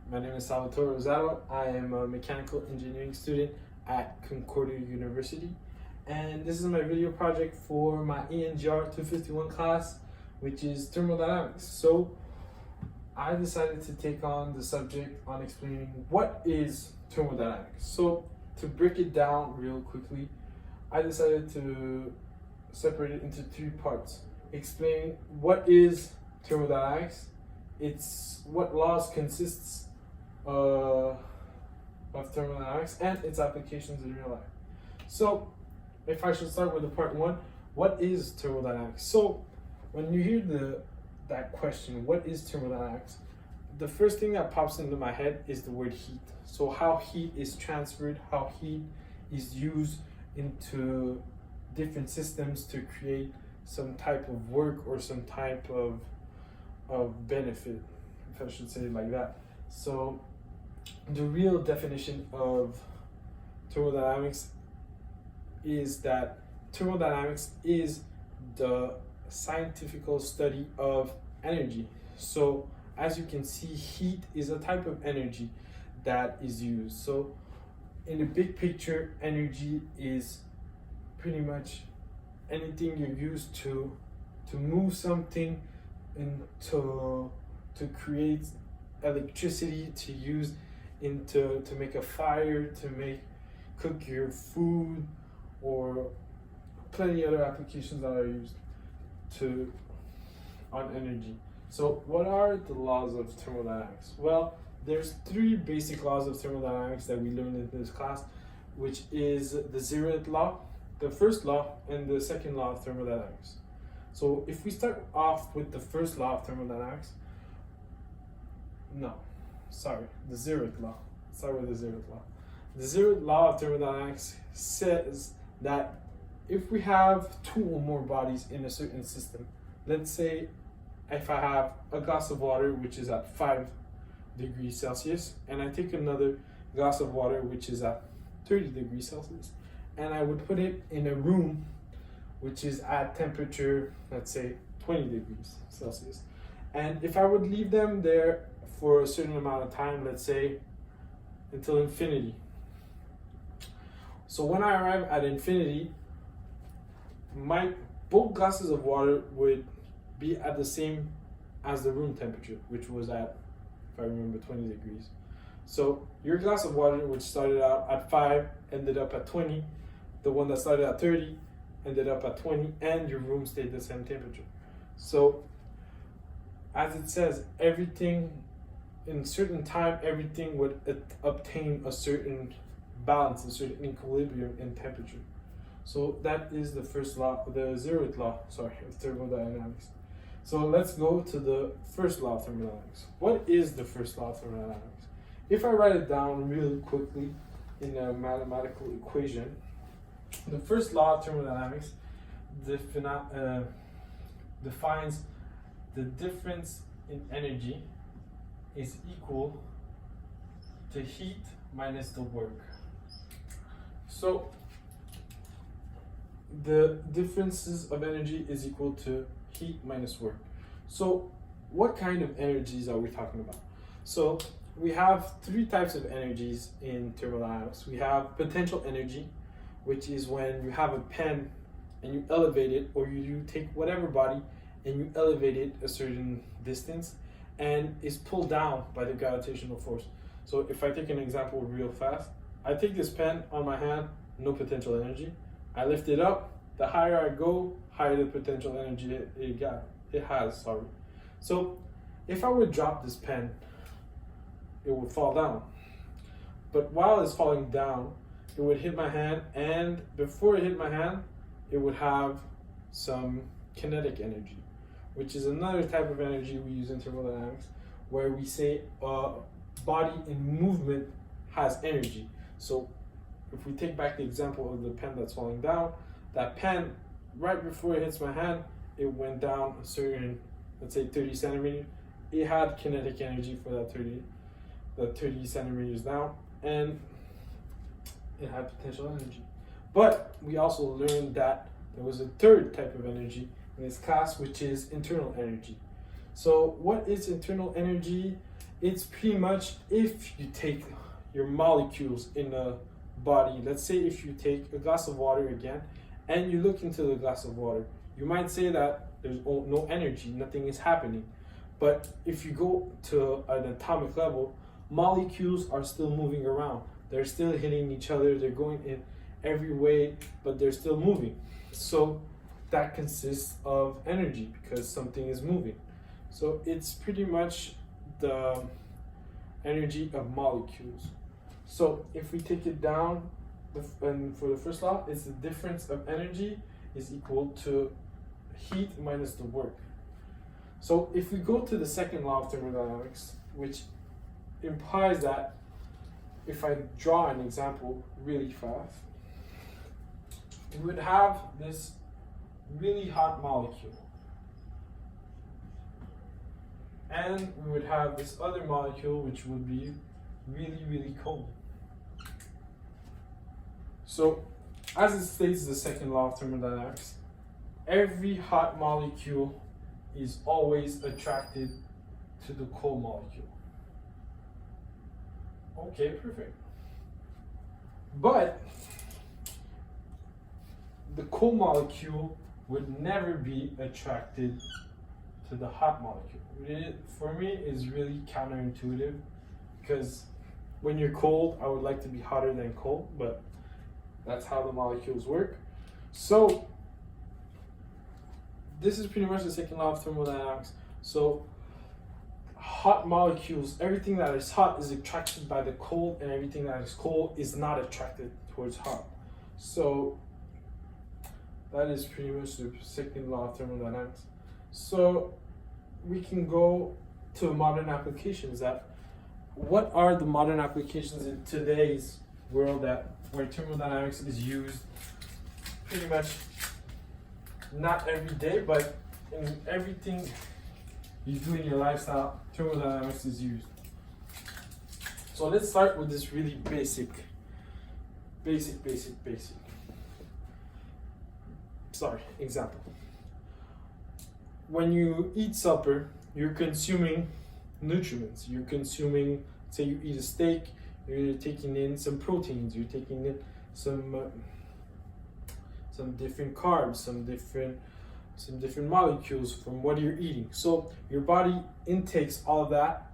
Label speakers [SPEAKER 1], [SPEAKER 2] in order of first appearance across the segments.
[SPEAKER 1] My name is Salvatore Rosado. I am a mechanical engineering student at Concordia University. And this is my video project for my ENGR251 class, which is thermodynamics. So I decided to take on the subject on explaining what is thermodynamics. So to break it down real quickly, I decided to separate it into three parts. Explain what is thermodynamics, it's what laws consists of thermodynamics, and its applications in real life. So if I should start with the part one, what is thermodynamics? So when you hear that question, what is thermodynamics, the first thing that pops into my head is the word heat. So how heat is transferred, how heat is used into different systems to create some type of work or some type of benefit, if I should say it like that. So the real definition of thermodynamics is that thermodynamics is the scientific study of energy. So as you can see, heat is a type of energy that is used. So in the big picture, energy is pretty much anything you use to move something and to create electricity, to use to make a fire, to cook your food, or plenty other applications that are used on energy. So what are the laws of thermodynamics? Well, there's three basic laws of thermodynamics that we learned in this class, which is the zeroth law, the first law, and the second law of thermodynamics. So if we start off with the first law of thermodynamics, the zeroth law. Start with the zeroth law. The zeroth law of thermodynamics says that if we have two or more bodies in a certain system, let's say if I have a glass of water which is at 5 degrees Celsius, and I take another glass of water which is at 30 degrees Celsius, and I would put it in a room which is at temperature, let's say 20 degrees Celsius. And if I would leave them there for a certain amount of time, let's say until infinity. So when I arrive at infinity, both glasses of water would be at the same as the room temperature, which was at, if I remember, 20 degrees. So your glass of water, which started out at 5, ended up at 20. The one that started at 30 ended up at 20, and your room stayed the same temperature. So as it says, everything in a certain time, everything would obtain a certain balance, a certain equilibrium in temperature. So that is the first law, the zeroth law, of thermodynamics. So let's go to the first law of thermodynamics. What is the first law of thermodynamics? If I write it down really quickly in a mathematical equation, the first law of thermodynamics defines the difference in energy is equal to heat minus the work. So the differences of energy is equal to heat minus work. So what kind of energies are we talking about? So we have three types of energies in thermodynamics. We have potential energy, which is when you have a pen and you elevate it, or you take whatever body and you elevate it a certain distance, and is pulled down by the gravitational force. So if I take an example real fast, I take this pen on my hand, no potential energy. I lift it up, the higher I go, higher the potential energy it has. So if I would drop this pen, it would fall down. But while it's falling down, it would hit my hand, and before it hit my hand, it would have some kinetic energy, which is another type of energy we use in thermodynamics, where we say a body in movement has energy. So if we take back the example of the pen that's falling down, that pen, right before it hits my hand, it went down a certain, let's say 30 centimeters. It had kinetic energy for that 30 centimeters down, and it had potential energy. But we also learned that there was a third type of energy in this class, which is internal energy. So what is internal energy? It's pretty much if you take your molecules in a body, let's say if you take a glass of water again and you look into the glass of water, you might say that there's no energy, nothing is happening. But if you go to an atomic level, molecules are still moving around. They're still hitting each other, they're going in every way, but they're still moving. So that consists of energy because something is moving. So it's pretty much the energy of molecules. So if we take it down, and for the first law, it's the difference of energy is equal to heat minus the work. So if we go to the second law of thermodynamics, which implies that if I draw an example really fast, we would have this really hot molecule. And we would have this other molecule which would be really, really cold. So, as it states the second law of thermodynamics, every hot molecule is always attracted to the cold molecule. Okay, perfect. But the cold molecule would never be attracted to the hot molecule. It, for me, is really counterintuitive because when you're cold, I would like to be hotter than cold, but that's how the molecules work. So this is pretty much the second law of thermodynamics. So hot molecules, everything that is hot is attracted by the cold, and everything that is cold is not attracted towards hot. So that is pretty much the second law of thermodynamics. So we can go to modern applications. That what are the modern applications in today's world that where thermodynamics is used pretty much not every day, but in everything you do in your lifestyle, thermodynamics is used. So let's start with this really basic. Example. When you eat supper, you're consuming nutrients. You're consuming, say you eat a steak, you're taking in some proteins, you're taking in some different carbs, some different molecules from what you're eating. So your body intakes all of that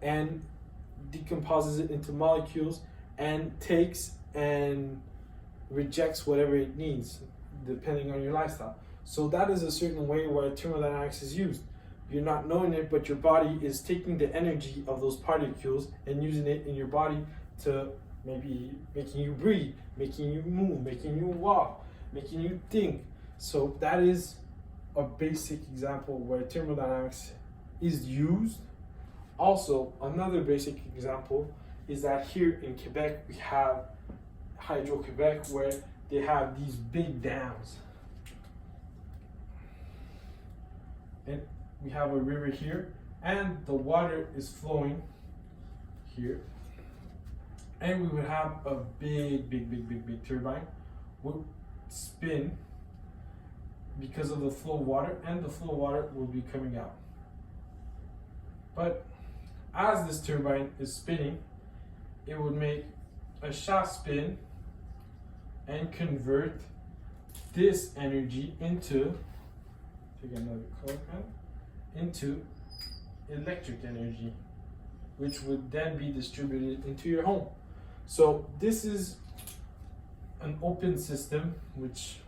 [SPEAKER 1] and decomposes it into molecules and takes and rejects whatever it needs depending on your lifestyle. So that is a certain way where thermodynamics is used. You're not knowing it, but your body is taking the energy of those particles and using it in your body to maybe making you breathe, making you move, making you walk, making you think. So that is a basic example where thermodynamics is used. Also, another basic example is that here in Quebec, we have Hydro-Quebec where they have these big dams. And we have a river here, and the water is flowing here. And we would have a big turbine would spin because of the flow of water, and the flow of water will be coming out. But as this turbine is spinning, it would make a shaft spin and convert this energy into, take another color pen, into electric energy, which would then be distributed into your home. So this is an open system, which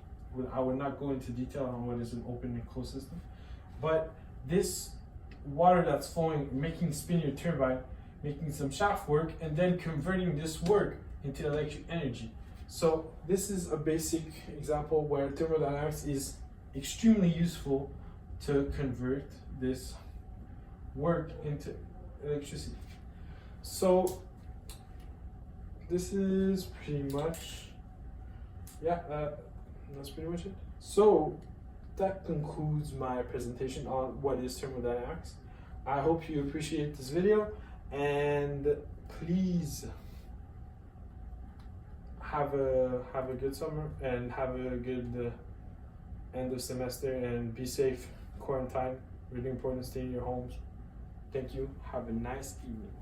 [SPEAKER 1] I would not go into detail on what is an open and closed system, but this water that's flowing, making spin your turbine, making some shaft work, and then converting this work into electric energy. So this is a basic example where thermodynamics is extremely useful to convert this work into electricity. So this is pretty much, that's pretty much it. So that concludes my presentation on what is thermodynamics. I hope you appreciate this video, and please have a good summer and have a good end of semester, and be safe, quarantine, really important, stay in your homes. Thank you. Have a nice evening.